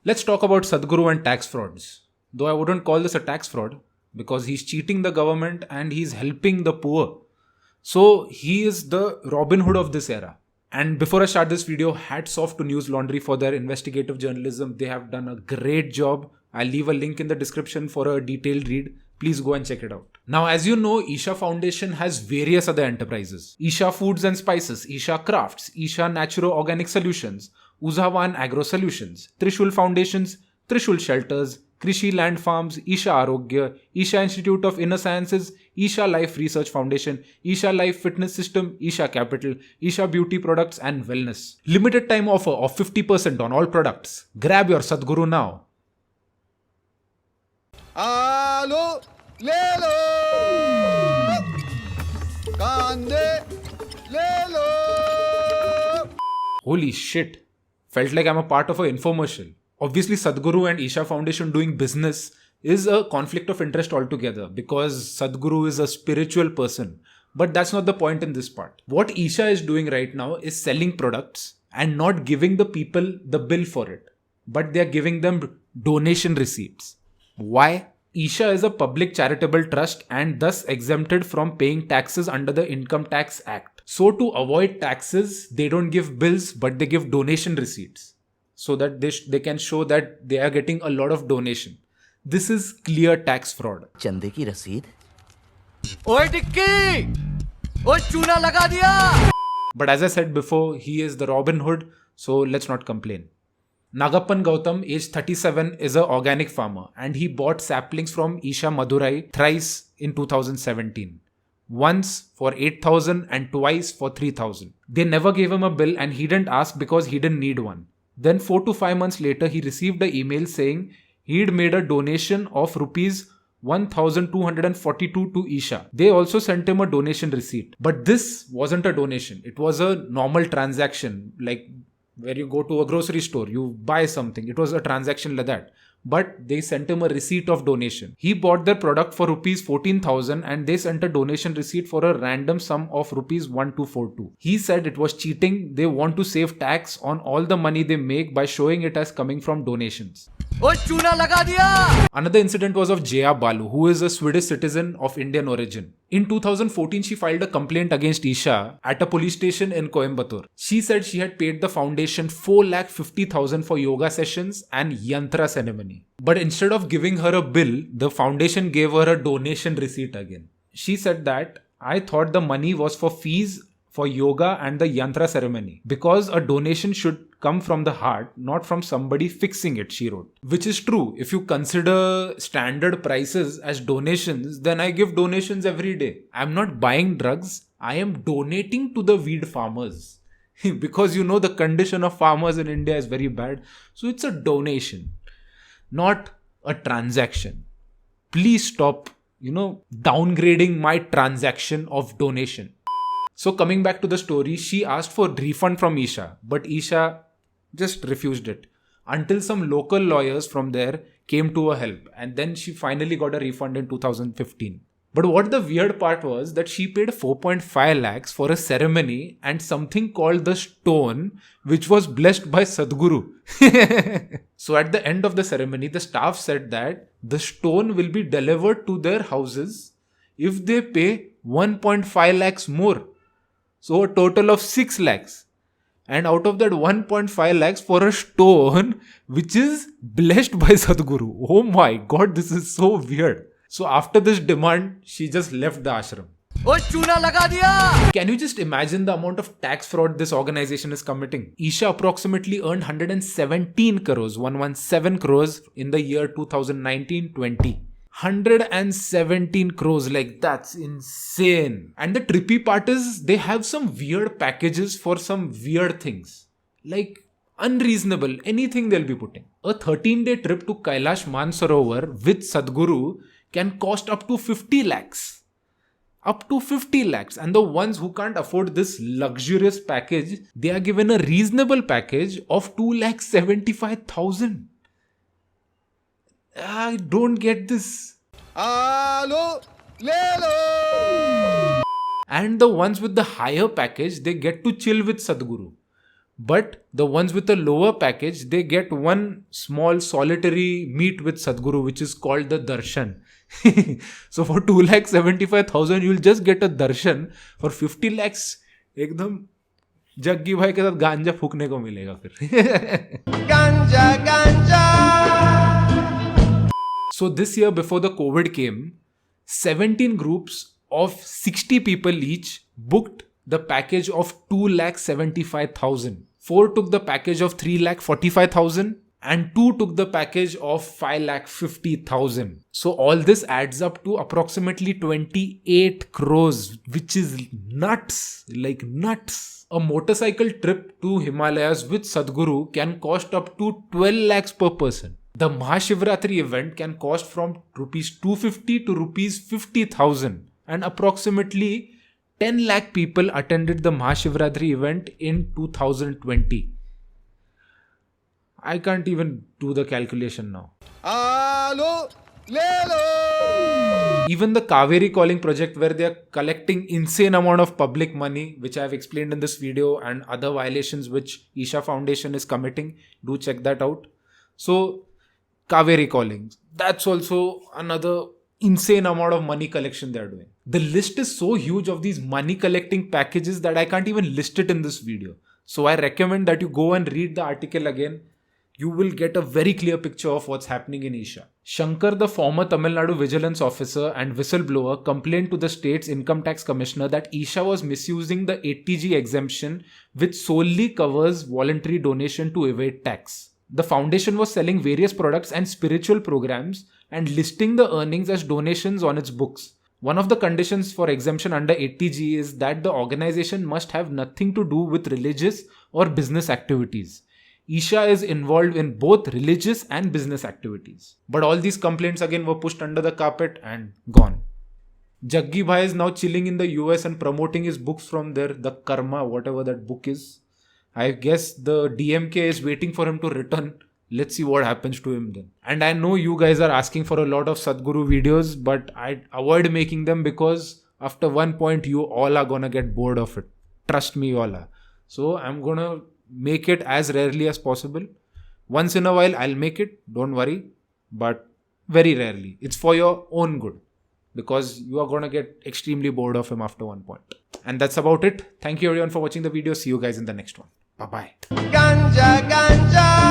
Let's talk about Sadhguru and tax frauds. Though I wouldn't call this a tax fraud because he's cheating the government and he's helping the poor. So he is the Robin Hood of this era. And before I start this video, hats off to News Laundry for their investigative journalism. They have done a great job. I'll leave a link in the description for a detailed read. Please go and check it out. Now, as you know, Isha Foundation has various other enterprises. Isha Foods and Spices, Isha Crafts, Isha Natural Organic Solutions, Uzawan Agro Solutions, Trishul Foundations, Trishul Shelters, Krishi Land Farms, Isha Arogya, Isha Institute of Inner Sciences, Isha Life Research Foundation, Isha Life Fitness System, Isha Capital, Isha Beauty Products and Wellness. Limited time offer of 50% on all products. Grab your Sadhguru now. आलू ले लो कांदे ले लो. Holy shit. Felt like I'm a part of an infomercial. Obviously, Sadhguru and Isha Foundation doing business is a conflict of interest altogether because Sadhguru is a spiritual person. But that's not the point in this part. What Isha is doing right now is selling products and not giving the people the bill for it. But they are giving them donation receipts. Why? Isha is a public charitable trust and thus exempted from paying taxes under the Income Tax Act. So to avoid taxes, they don't give bills but they give donation receipts so that they can show that they are getting a lot of donation. This is clear tax fraud. चंदे की रसीद. ओए टिक्की ओए चूना लगा दिया. But as I said before, he is the Robin Hood, so let's not complain. Nagappan Gautam, age 37, is an organic farmer and he bought saplings from Isha Madurai thrice in 2017. Once for 8,000 and twice for 3,000. They never gave him a bill and he didn't ask because he didn't need one. Then 4 to 5 months later, he received an email saying he'd made a donation of rupees 1,242 to Isha. They also sent him a donation receipt. But this wasn't a donation. It was a normal transaction, like where you go to a grocery store, you buy something. It was a transaction like that. But they sent him a receipt of donation. He bought their product for rupees 14,000 and they sent a donation receipt for a random sum of rupees 1,242. He said it was cheating. They want to save tax on all the money they make by showing it as coming from donations. Another incident was of Jaya Balu, who is a Swedish citizen of Indian origin. In 2014, she filed a complaint against Isha at a police station in Coimbatore. She said she had paid the foundation 4,50,000 for yoga sessions and yantra ceremony. But instead of giving her a bill, the foundation gave her a donation receipt again. She said that, I thought the money was for fees for yoga and the yantra ceremony because a donation should come from the heart, not from somebody fixing it, she wrote. Which is true. If you consider standard prices as donations, then I give donations every day. I'm not buying drugs. I am donating to the weed farmers. Because you know the condition of farmers in India is very bad. So it's a donation, not a transaction. Please stop, downgrading my transaction of donation. So coming back to the story, she asked for refund from Isha, but Isha just refused it until some local lawyers from there came to her help, and then she finally got a refund in 2015. But what the weird part was that she paid 4.5 lakhs for a ceremony and something called the stone, which was blessed by Sadhguru. So at the end of the ceremony, the staff said that the stone will be delivered to their houses if they pay 1.5 lakhs more. So a total of 6 lakhs. And out of that 1.5 lakhs for a stone which is blessed by Sadhguru. Oh my god, this is so weird. So after this demand, she just left the ashram. Can you just imagine the amount of tax fraud this organization is committing? Isha approximately earned 117 crores, 117 crores in the year 2019-20. 117 crores, like that's insane. And the trippy part is they have some weird packages for some weird things. Like unreasonable, anything they'll be putting. A 13-day trip to Kailash Mansarovar with Sadhguru can cost up to 50 lakhs. up to 50 lakhs. And the ones who can't afford this luxurious package, they are given a reasonable package of 2,75,000. I don't get this. alo, le lo. And the ones with the higher package, they get to chill with Sadhguru. But the ones with the lower package, they get one small solitary meet with Sadhguru, which is called the darshan. So for 2,75,000, you'll just get a darshan. For 50 lakhs, एकदम जग्गी भाई के साथ गांजा फूकने को मिलेगा फिर. Ganja, ganja. So this year, before the COVID came, 17 groups of 60 people each booked the package of 2,75,000. 4 took the package of 3,45,000 and 2 took the package of 5,50,000. So all this adds up to approximately 28 crores, which is nuts, like nuts. A motorcycle trip to Himalayas with Sadhguru can cost up to 12 lakhs per person. The Mahashivratri event can cost from rupees 250 to rupees 50,000, and approximately 10 lakh people attended the Mahashivratri event in 2020. I can't even do the calculation now. Alo, le lo. Even the Kaveri Calling project, where they are collecting insane amount of public money, which I have explained in this video, and other violations which Isha Foundation is committing, do check that out. So Kaveri Calling, that's also another insane amount of money collection they are doing. The list is so huge of these money collecting packages that I can't even list it in this video. So I recommend that you go and read the article again. You will get a very clear picture of what's happening in Isha. Shankar, the former Tamil Nadu vigilance officer and whistleblower, complained to the state's income tax commissioner that Isha was misusing the 80G exemption, which solely covers voluntary donation to evade tax. The foundation was selling various products and spiritual programs and listing the earnings as donations on its books. One of the conditions for exemption under 80G is that the organization must have nothing to do with religious or business activities. Isha is involved in both religious and business activities. But all these complaints again were pushed under the carpet and gone. Jaggi Bhai is now chilling in the US and promoting his books from there, the Karma, whatever that book is. I guess the DMK is waiting for him to return. Let's see what happens to him then. And I know you guys are asking for a lot of Sadhguru videos, but I avoid making them because after one point you all are gonna get bored of it. Trust me, you all are. So I'm gonna make it as rarely as possible. Once in a while I'll make it, don't worry, but very rarely. It's for your own good because you are gonna get extremely bored of him after one point. And that's about it. Thank you everyone for watching the video. See you guys in the next one. Bye bye. Ganja, ganja.